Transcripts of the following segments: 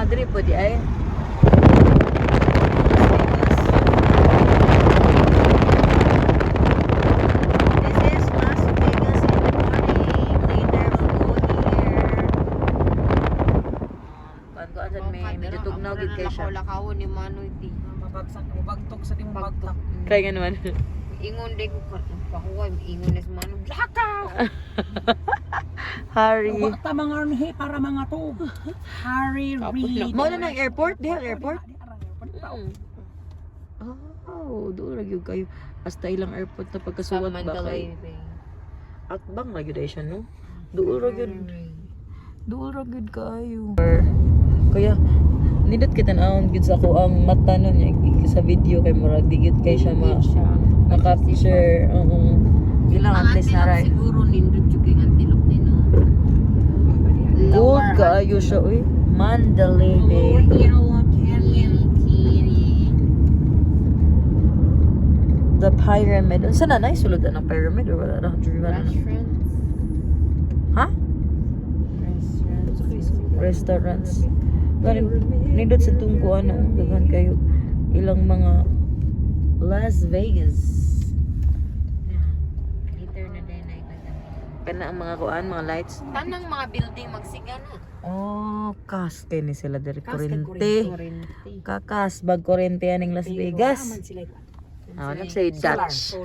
diri po di ay. This is Las Vegas in the morning. Later we'll go here. Kuan sa may medyo tugnaw gid kay siya. Lakaw ni Manoy ti. Mabagtok sa timong bagtak. Kaya nga naman. Ingon di ko pakuha, ingon ni Manoy. Lakaw. Harry. Wata mga arnihe para mga to. Harry Reid. Mo na ng airport, diha airport. Oh, doon lagi kayo. Hasta ilang airport na pagkasuwat ba kayo? Akbang lagi dahil siya, no? Doon lagi kayo. Kaya, nindot kita naon gid sa ako ang mata nun niya sa video kay murag digit kay siya ma-capture. Bilang at least na right. Siguro nindot yung antilok ni no. Good kaayo siya, uy. Mandalay Bay. The pyramid. Saan na? Naisuludan ng pyramid or wala na? Ha? Restaurants. Nindot sa tungko ano. Dagan kayo. Ilang mga Las Vegas. Later na din ay Kana ang mga kuan, mga lights. tanang mga building magsigana. Oh, kas kay ni sila dari kurente. Kurente. Kakas bag kurente aning Las Vegas. Ah, say Dutch.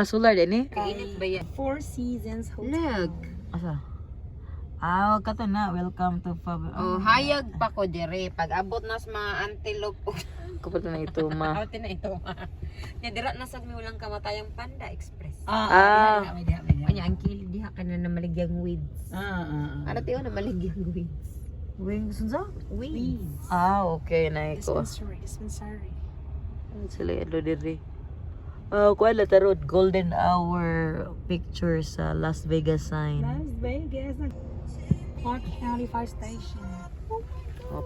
Solar din eh. Kainit ba yan? Four Seasons Hotel. Lag. Asa? Wag ka to na. Welcome to Oh, hayag pa ko dire pag abot nas mga antelope. Kapag na ito ma. Ate na ito ma. Nya dira na sad mi ulang kamatayang Panda Express. Anya ang kilid diha kana na maligyang weeds. Ano tiyo na maligyang weeds. Wings unsa? Weeds. Okay na iko. Dispensary. Sila ilo diri. Kuan la tarot golden hour picture sa Las Vegas sign. Las Vegas. Clark County Fire Station.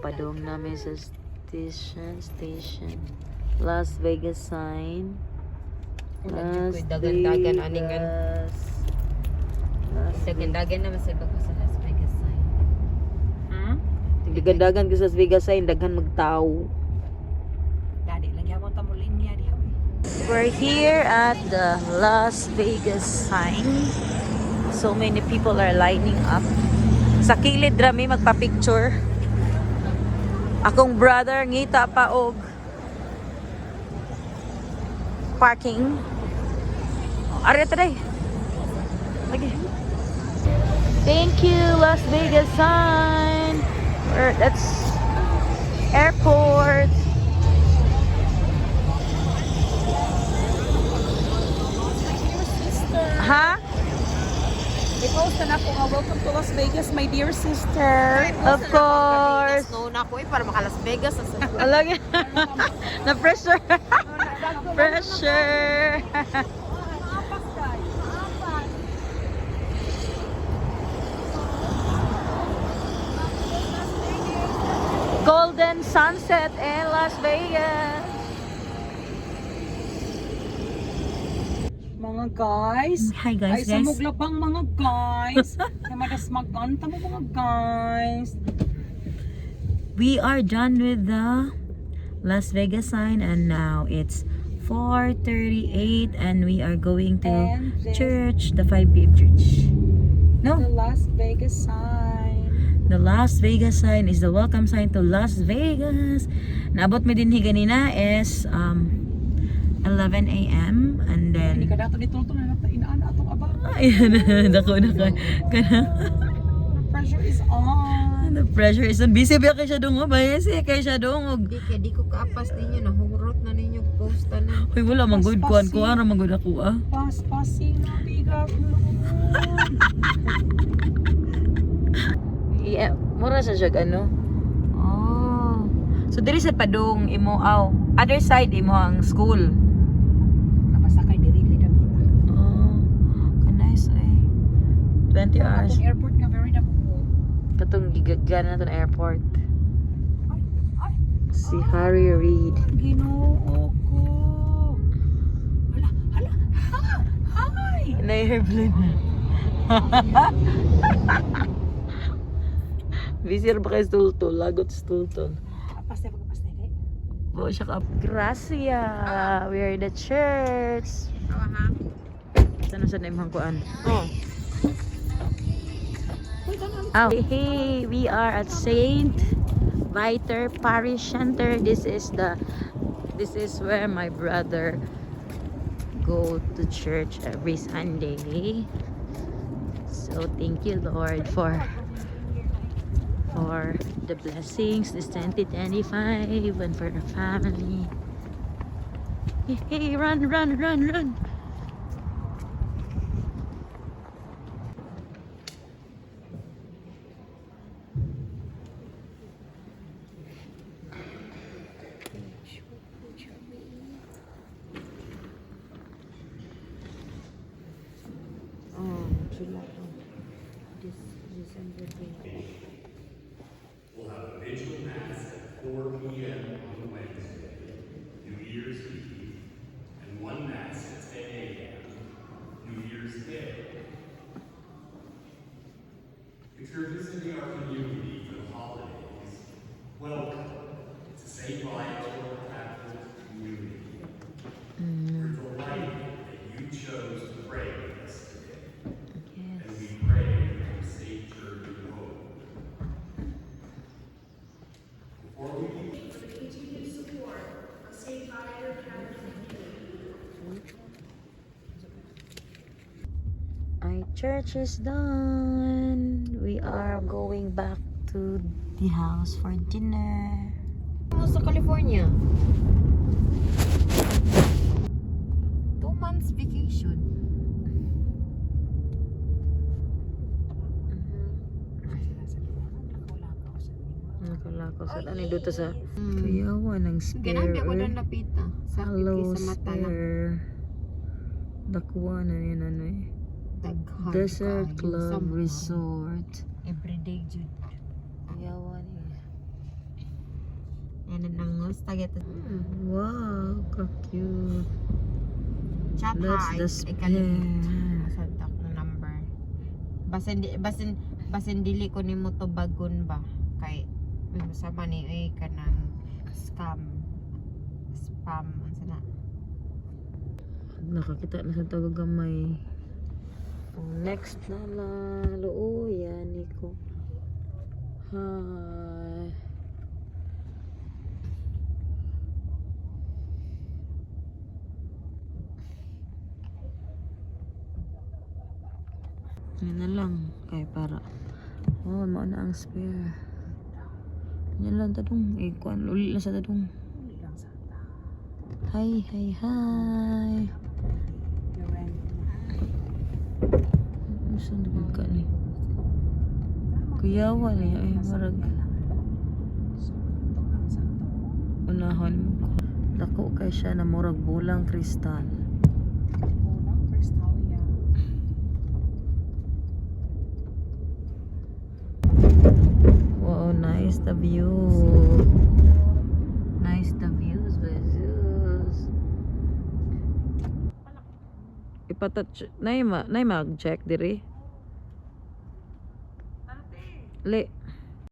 Padong namin sa station. Las Vegas sign. Las dagan-dagan aningan. Las Dagan-dagan naman sa bago sa Las Vegas sign. Dagan-dagan ko sa Las Vegas sign daghan magtao. Dadi lagi mo ta mo linya diha. We're here at the Las Vegas sign. So many people are lining up. Sa kilid rami magpa-picture. Akong brother ngita pa og parking. Ari today. Lagi. Thank you Las Vegas sign. That's airport. Ha? I-post na ako nga, welcome to Las Vegas, my dear sister. Of course. No na ko para maka Las Vegas sa Alam na pressure. Pressure. Golden sunset in Las Vegas. Mga guys. Hi guys, Ay, samuglapang mga guys. Namadas magkanta mo mga guys. We are done with the Las Vegas sign and now it's 4:38 and we are going to And this- church, the 5 p.m. church. The No, Las Vegas sign. the Las Vegas sign is the welcome sign to Las Vegas. Naabot mi din ganina is 11 a.m. and Hindi ka then dato dito na inaan atong abang. ayun dako Pressure is on. the pressure is on. Busy ba kay siya dong bayesi kay siya dong. Di ko kaapas ninyo nahurot na ninyo post na. Hoy wala man good kuan ko ara man good ako Paspasin na bigat. Yeah, mura sa siya ano. Oh. So diri sa padong imo other side imo ang school. Napasakay diri diri dapita. Oh. Nice eh. 20 hours. Atong airport nga very dapita. Katong gigagana na airport. Ay. Si Harry Reid. Ginoo ko. Hala. Hi. Na airplane. Busy ba kayo stultol? Lagot stultol. Pas na pagpas na kay. Oh, siya ka. Gracia. We are in the church. Sana sa naimang kuan? Oh. Oh. Hey, we are at Saint Viator Parish Center. This is where my brother go to church every Sunday. So thank you, Lord, for the blessings this 2025 and for the family. Hey, run. We'll have a vigil mass at 4 p.m. on Wednesday, New Year's Eve, and one mass at 10 a.m. New Year's Day. If you're visiting our community for the holidays, welcome to St. Viator Catholic Community. We're delighted that you chose to pray with us today, and we pray for a safe journey home. Before we begin, For the continued support of St. Viator Catholic Community. Our church is done. We are going back to the house for dinner. Sa California. 2 months vacation. Nakalakaw sa ano dito sa kayawa ng Ganang di ako spare. doon napita. Sakit Hello, kay sa mata lang. spare. Dakuha na yun ano eh. Daghang Desert kayo. Club Sama. Resort. Everyday jud. Kayawa niya. Yan ang taget. Wow, ka-cute. Chat That's hi. the Ikalimit. spare. Asad ako ng number. Basin dili ko nimo to bagon ba kay sama ni kanang spam unsa na. Nakakita na sa tagagamay. Next na luuyan niko. Hi. Yan na lang. Kaya para. Oh, mao na ang spare. Yan lang tadong. Kuan uli lang sa tadong. Hi. Saan naging ka ni? Kuyawa niya ay marag. Unahon mo ko. Dako kay siya na murag bulang kristal. Wow, nice the view. Nice the views, Jesus. Ipatat nay mag-check diri. Le